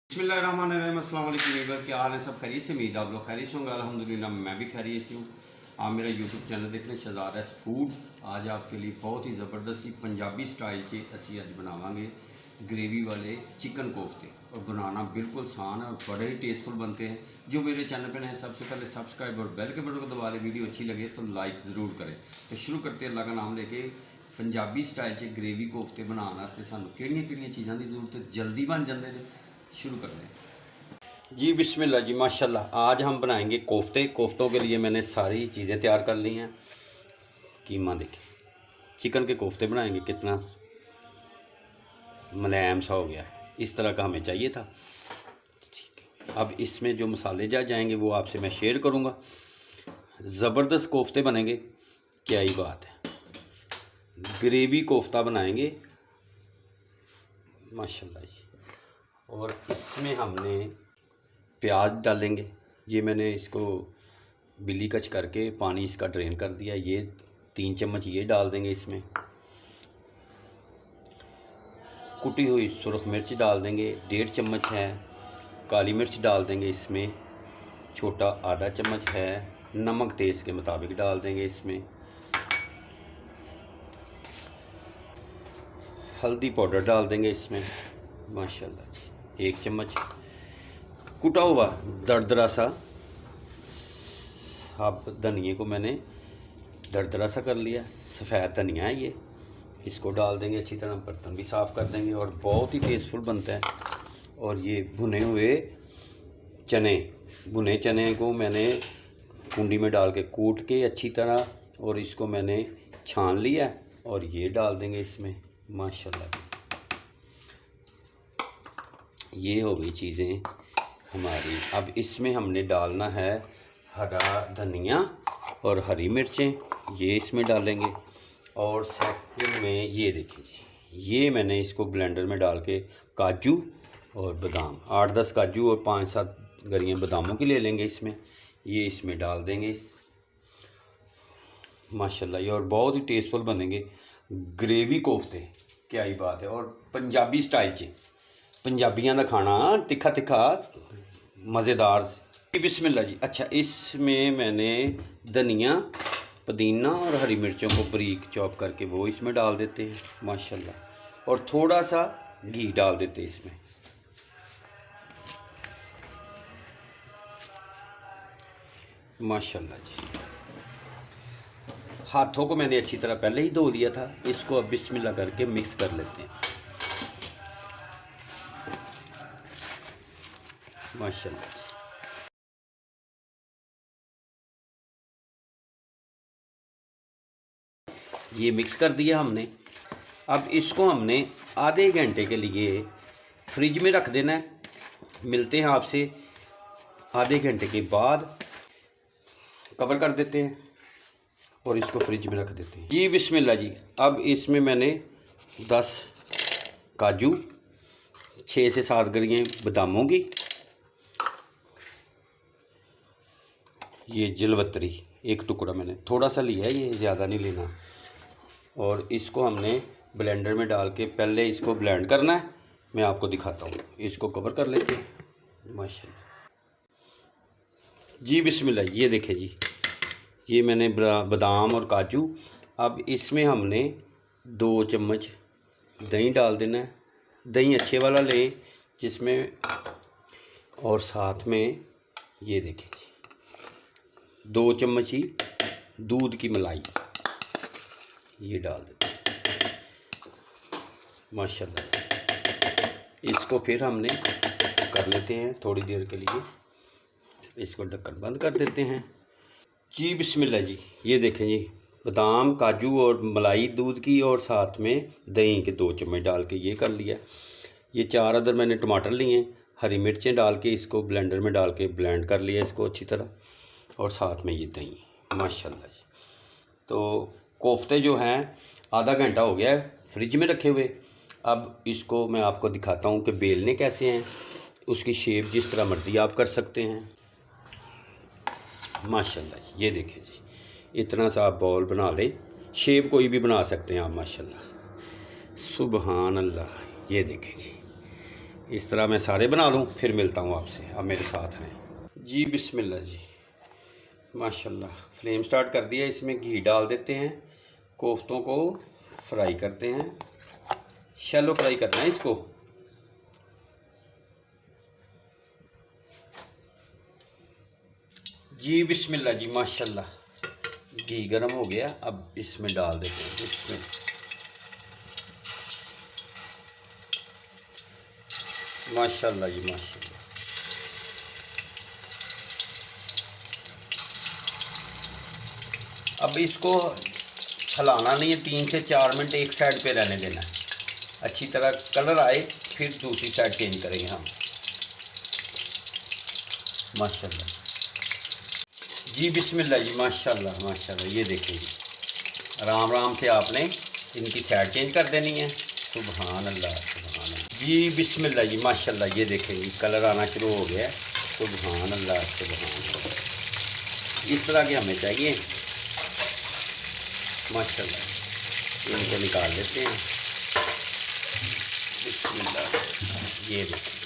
बिस्मिल्लाहिर्रहमानिर्रहीम। अस्सलाम वालेकुम व्यूअर, क्या हाल है? सब खैरियत से? उम्मीद आप लोग खैरियत से होंगे। अल्हम्दुलिल्लाह मैं भी खैरियत से हूँ। आप मेरा यूट्यूब चैनल देख रहे हैं शहजादा फूड। आज आपके लिए बहुत ही ज़बरदस्त ही पंजाबी स्टाइल से असी अज बनावांगे ग्रेवी वाले चिकन कोफ्ते, और बनाना बिल्कुल आसान है और बड़े ही टेस्टफुल बनते हैं। जो मेरे चैनल पर हैं सबसे पहले सब्सक्राइब और बेल के बटन को दबा लें। वीडियो अच्छी लगे तो लाइक ज़रूर करें। तो शुरू करते हैं अल्लाह का नाम लेके। पंजाबी स्टाइल से ग्रेवी कोफ्ते बनाने वास्ते सानू किहड़ियां चीज़ों की जरूरत है, जल्दी बन जाते हैं। शुरू कर लें जी। बिस्मिल्लाह जी, माशाल्लाह। आज हम बनाएंगे कोफ्ते। कोफ्तों के लिए मैंने सारी चीज़ें तैयार कर ली हैं। कीमा देखें, चिकन के कोफ्ते बनाएंगे। कितना मुलायम सा हो गया है, इस तरह का हमें चाहिए था। ठीक है, अब इसमें जो मसाले जा जाएंगे वो आपसे मैं शेयर करूँगा। ज़बरदस्त कोफ्ते बनेंगे, क्या ही बात है। ग्रेवी कोफ्ता बनाएंगे माशाल्लाह जी। और इसमें हमने प्याज डालेंगे। ये मैंने इसको बिल्ली कच करके पानी इसका ड्रेन कर दिया। ये 3 चम्मच ये डाल देंगे। इसमें कुटी हुई सुरख मिर्च डाल देंगे, 1.5 चम्मच है। काली मिर्च डाल देंगे इसमें, छोटा आधा चम्मच है। नमक टेस्ट के मुताबिक डाल देंगे इसमें। हल्दी पाउडर डाल देंगे इसमें माशाल्लाह जी, 1 चम्मच। कुटा हुआ दरदरा सा साब धनिए को मैंने दरदरा सा कर लिया। सफ़ेद धनिया है ये, इसको डाल देंगे। अच्छी तरह बर्तन भी साफ़ कर देंगे और बहुत ही टेस्टफुल बनता है। और ये भुने हुए चने, भुने चने को मैंने कुंडी में डाल के कूट के अच्छी तरह, और इसको मैंने छान लिया और ये डाल देंगे इसमें माशाल्लाह। ये हो गई चीज़ें हमारी। अब इसमें हमने डालना है हरा धनिया और हरी मिर्चें, ये इसमें डालेंगे। और सेकंड में ये देखिए जी, ये मैंने इसको ब्लेंडर में डाल के काजू और बादाम, 8-10 काजू और 5-7 गरियाँ बादामों की ले लेंगे इसमें। ये इसमें डाल देंगे माशाल्लाह। ये और बहुत ही टेस्टफुल बनेंगे ग्रेवी कोफ्ते, क्या ही बात है। और पंजाबी स्टाइल च पंजाबियों का खाना तिखा तिखा मज़ेदार। बिस्मिल्लाह जी। अच्छा, इसमें मैंने धनिया, पुदीना और हरी मिर्चों को बारीक चॉप करके वो इसमें डाल देते हैं माशाल्लाह। और थोड़ा सा घी डाल देते हैं इसमें माशाल्लाह जी। हाथों को मैंने अच्छी तरह पहले ही धो दिया था। इसको अब बिस्मिल्लाह करके मिक्स कर लेते हैं माशाल्लाह। ये मिक्स कर दिया हमने। अब इसको हमने आधे घंटे के लिए फ्रिज में रख देना है। मिलते हैं आपसे आधे घंटे के बाद। कवर कर देते हैं और इसको फ्रिज में रख देते हैं जी। बिस्मिल्लाह जी। अब इसमें मैंने 10 काजू, 6 से 7 गरियाँ बादामों की, ये जलवतरी 1 टुकड़ा मैंने थोड़ा सा लिया है, ये ज़्यादा नहीं लेना। और इसको हमने ब्लेंडर में डाल के पहले इसको ब्लेंड करना है। मैं आपको दिखाता हूँ। इसको कवर कर लेते हैं माशाल्लाह जी। बिस्मिल्लाह। ये देखें जी, ये मैंने बादाम और काजू। अब इसमें हमने 2 चम्मच दही डाल देना है। दही अच्छे वाला लें जिसमें, और साथ में ये देखें जी 2 चम्मच ही दूध की मलाई ये डाल देते हैं माशाल्लाह। इसको फिर हमने कर लेते हैं थोड़ी देर के लिए। इसको ढक्कन बंद कर देते हैं जी। बिस्मिल्लाह जी। ये देखें जी, बादाम, काजू और मलाई दूध की, और साथ में दही के 2 चम्मच डाल के ये कर लिया। ये 4 अदर मैंने टमाटर लिए हैं, हरी मिर्चें डाल के इसको ब्लेंडर में डाल के ब्लेंड कर लिया इसको अच्छी तरह। और साथ में ये दही माशाल्लाह जी। तो कोफ्ते जो हैं आधा घंटा हो गया है फ्रिज में रखे हुए। अब इसको मैं आपको दिखाता हूँ कि बेलने कैसे हैं। उसकी शेप जिस तरह मर्ज़ी आप कर सकते हैं माशाल्लाह। ये देखें जी, इतना सा आप बॉल बना लें। शेप कोई भी बना सकते हैं आप माशाल्लाह। सुबहान अल्लाह। ये देखें जी, इस तरह मैं सारे बना लूँ, फिर मिलता हूँ आपसे। अब मेरे साथ हैं जी। बिस्मिल्लाह जी, माशाल्लाह। फ्लेम स्टार्ट कर दिया, इसमें घी डाल देते हैं। कोफ्तों को फ्राई करते हैं, शैलो फ्राई करना है इसको। जी बिस्मिल्लाह जी, माशाल्लाह। घी गर्म हो गया, अब इसमें डाल देते हैं। इसमें माशाल्लाह जी, माशाल्लाह। अब इसको हिलाना नहीं है, 3 से 4 मिनट एक साइड पे रहने देना है। अच्छी तरह कलर आए फिर दूसरी साइड चेंज करेंगे हम। माशाल्लाह जी, बिस्मिल्लाह जी, माशाल्लाह माशाल्लाह। ये देखिए, आराम आराम से आपने इनकी साइड चेंज कर देनी है। सुभान अल्लाह, सुभान अल्लाह जी, बिस्मिल्लाह जी, माशाल्लाह। ये देखेंगे कलर आना शुरू हो गया है। सुभान अल्लाह, सुभान अल्लाह। इस तरह के हमें चाहिए माशाल्लाह। इनको निकाल लेते हैं। बिस्मिल्लाह, ये देखिए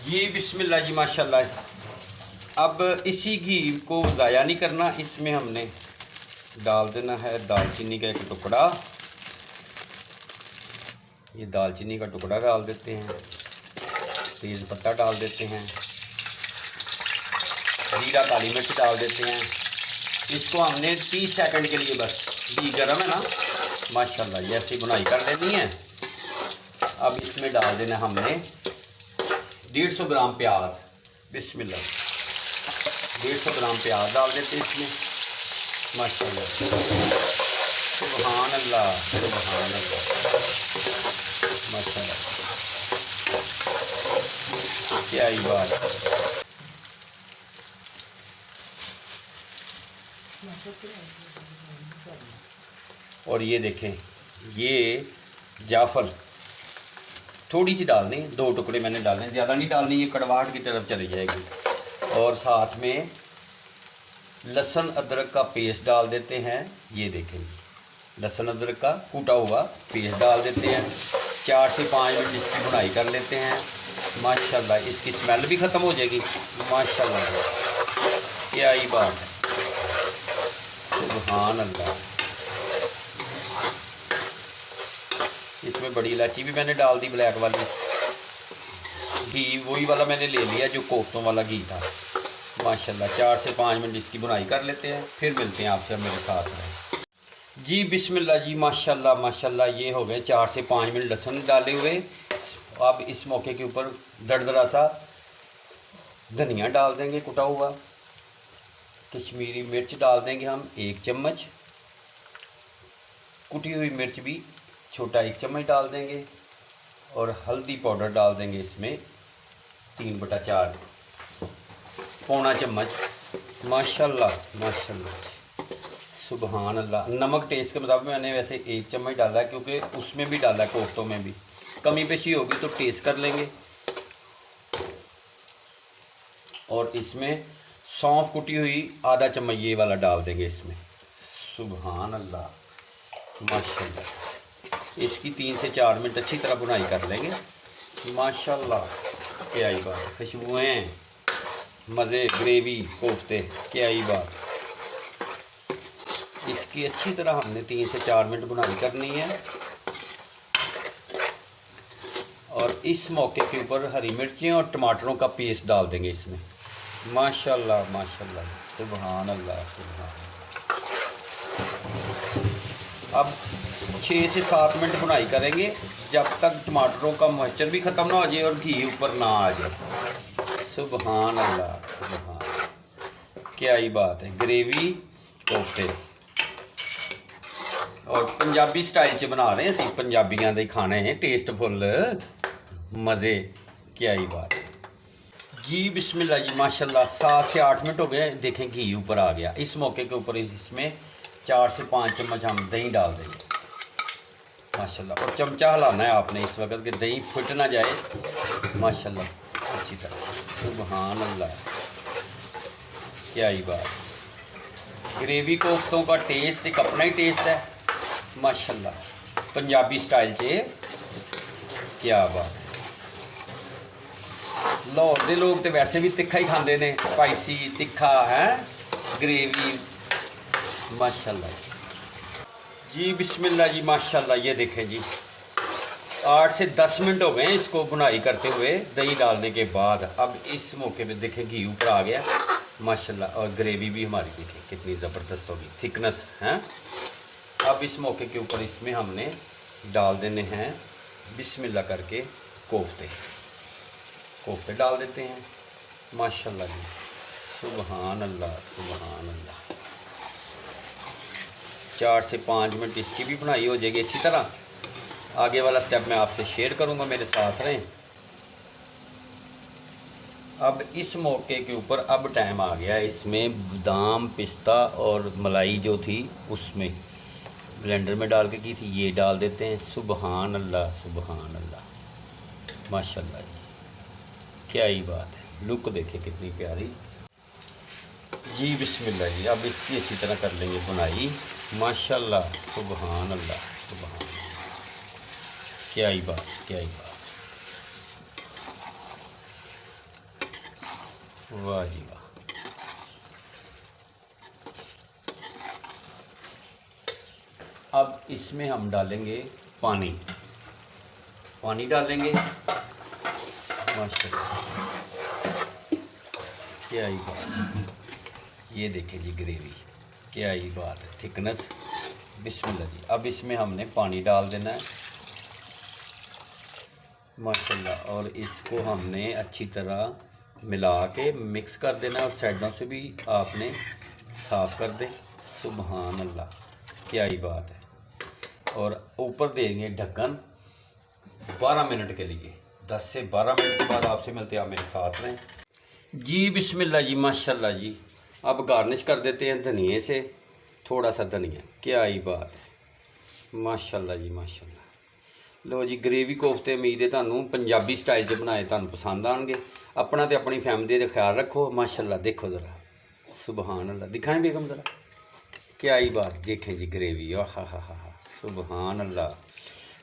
जी, बिस्मिल्लाह जी, माशाल्लाह। अब इसी घी को ज़ाया नहीं करना, इसमें हमने डाल देना है दालचीनी का एक टुकड़ा। ये दालचीनी का टुकड़ा डाल देते हैं, तेज़ पत्ता डाल देते हैं, जीरा काली मिर्च डाल देते हैं। इसको हमने 30 सेकंड के लिए, बस घी गर्म है ना माशाल्लाह, जैसी बुनाई कर लेनी है। अब इसमें डाल देना हमने 150 ग्राम प्याज। बिस्मिल्लाह, 150 ग्राम प्याज डाल देते हैं इसमें माशाल्लाह। सुभान अल्लाह, सुभान अल्लाह, माशाल्लाह। क्या ही बात। और ये देखें, ये जाफल थोड़ी सी डालनी, 2 टुकड़े मैंने डालने, ज़्यादा नहीं डालनी, ये कड़वाहट की तरफ चली जाएगी। और साथ में लहसुन अदरक का पेस्ट डाल देते हैं। ये देखें, लहसुन अदरक का कूटा हुआ पेस्ट डाल देते हैं। 4 से 5 मिनट इसकी भुनाई कर लेते हैं माशाल्लाह। इसकी स्मेल भी ख़त्म हो जाएगी माशाल्लाह। क्या ही बात है, सुभान अल्लाह। इसमें बड़ी इलायची भी मैंने डाल दी, ब्लैक वाली। घी वही वाला मैंने ले लिया जो कोफ्तों वाला घी था माशाल्लाह। 4 से 5 मिनट इसकी भुनाई कर लेते हैं, फिर मिलते हैं आपसे। मेरे साथ में जी, बिस्मिल्लाह जी, माशाल्लाह माशाल्लाह। ये हो गए 4 से 5 मिनट लहसुन डाले हुए। अब इस मौके के ऊपर दरदरा सा धनिया डाल देंगे कुटा हुआ। कश्मीरी मिर्च डाल देंगे हम 1 चम्मच। कुटी हुई मिर्च भी छोटा 1 चम्मच डाल देंगे। और हल्दी पाउडर डाल देंगे इसमें 3/4, पौना चम्मच माशाल्लाह माशाल्लाह। सुभान अल्लाह। नमक टेस्ट के मुताबिक मैंने वैसे 1 चम्मच डाला है, क्योंकि उसमें भी डाला है कोफ्तों में भी। कमी पेशी होगी तो टेस्ट कर लेंगे। और इसमें सौंफ कुटी हुई आधा चम्मच ये वाला डाल देंगे इसमें। सुभान अल्लाह माशाल्लाह। इसकी 3 से 4 मिनट अच्छी तरह बुनाई कर लेंगे माशाल्लाह। क्या ही बात, खुशबुएँ, मज़े, ग्रेवी, कोफ्ते, क्या ही बात। इसकी अच्छी तरह हमने 3 से 4 मिनट बुनाई करनी है। और इस मौके के ऊपर हरी मिर्चें और टमाटरों का पेस्ट डाल देंगे इसमें माशाल्लाह माशाल्लाह। सुभान अल्लाह, सुभान अल्लाह। अब 6 से 7 मिनट बुनाई करेंगे, जब तक टमाटरों का मॉइस्चर भी ख़त्म ना हो जाए और घी ऊपर ना आ जाए। सुभान अल्लाह, सुभान। क्या ही बात है, ग्रेवी कोफ्ते। और पंजाबी स्टाइल च बना रहे हैं असी, पंजाबियों के खाने हैं टेस्टफुल, मज़े। क्या ही बात जी, बिस्मिल्लाह जी, माशाल्लाह। 7 से 8 मिनट हो गए, देखें घी ऊपर आ गया। इस मौके के ऊपर इसमें 4 से 5 चम्मच हम दही डाल देंगे माशाल्लाह। और चमचा हिलाना है आपने इस वक्त कि दही फुट ना जाए माशाल्लाह अच्छी तरह। सुभान अल्लाह, क्या ही बात। ग्रेवी कोफ्तों का टेस्ट एक अपना ही टेस्ट है माशाल्लाह पंजाबी स्टाइल चे क्या बात। लाहौर के लोग तो वैसे भी तिखा ही खाते हैं, स्पाइसी तिखा है, ग्रेवी माशाल्लाह जी। बिस्मिल्लाह जी माशाल्लाह। ये देखें जी 8 से 10 मिनट हो गए इसको बुनाई करते हुए दही डालने के बाद। अब इस मौके पे देखें घी ऊपर आ गया माशाल्लाह, और ग्रेवी भी हमारी देखें कितनी ज़बरदस्त होगी, थिकनेस है। अब इस मौके के ऊपर इसमें हमने डाल देने हैं बिस्मिल्लाह करके कोफ्ते डाल देते हैं माशाल्लाह जी। सुबहान अल्लाह सुबहान अल्लाह। 4 से 5 मिनट इसकी भी बुनाई हो जाएगी अच्छी तरह। आगे वाला स्टेप मैं आपसे शेयर करूंगा, मेरे साथ रहें। अब इस मौके के ऊपर अब टाइम आ गया, इसमें बादाम पिस्ता और मलाई जो थी उसमें ब्लेंडर में डाल के की थी, ये डाल देते हैं। सुबहान अल्लाह सुबहान अल्लाह माशाल्लाह जी, क्या ही बात है। लुक देखे कितनी प्यारी जी। बिस्मिल्लाह जी। अब इसकी अच्छी तरह कर लेंगे बुनाई माशाल्लाह सुबहान अल्लाह सुबहान अल्लाह, क्या ही बात क्या ही बात, वाह जी वाह। अब इसमें हम डालेंगे पानी डालेंगे माशाल्लाह, क्या ही बात। ये देखें जी ग्रेवी, क्या ही बात है, थिकनेस। बिस्मिल्लाह जी। अब इसमें हमने पानी डाल देना है माशाल्लाह, और इसको हमने अच्छी तरह मिला के मिक्स कर देना है, और साइडों से भी आपने साफ़ कर दें। सुबहान अल्लाह, क्या ही बात है। और ऊपर देंगे ढक्कन 12 मिनट के लिए। 10 से 12 मिनट के बाद आपसे मिलते हैं, आप मेरे साथ रहें जी। बिस्मिल्लाह जी माशाल्लाह जी। अब गार्निश कर देते हैं धनिए से, थोड़ा सा धनिया, क्या ही बात है माशाल्लाह जी माशाल्लाह। लो जी ग्रेवी कोफ्ते उम्मीद है तुहानू पंजाबी स्टाइल च बनाए तुहानू पसंद आएंगे। अपना तो अपनी फैमिली का ख्याल रखो माशाल्लाह। देखो ज़रा सुबहान अल्लाह, दिखाएं बेगम ज़रा, क्या ही बात। देखें जी ग्रेवी, हा सुबहान अल्लाह।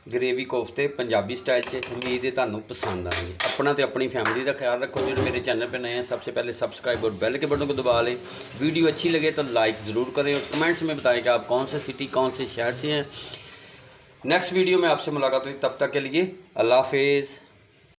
ग्रेवी कोफ्ते पंजाबी स्टाइल से उम्मीद है तुहानू पसंद आएंगे। अपना तो अपनी फैमिली का ख्याल रखो। जो मेरे चैनल पे नए हैं सबसे पहले सब्सक्राइब और बेल के बटन को दबा लें। वीडियो अच्छी लगे तो लाइक ज़रूर करें, और कमेंट्स में बताएं कि आप कौन से सिटी कौन से शहर से हैं। नेक्स्ट वीडियो में आपसे मुलाकात हुई, तब तक के लिए अल्लाह हाफिज़।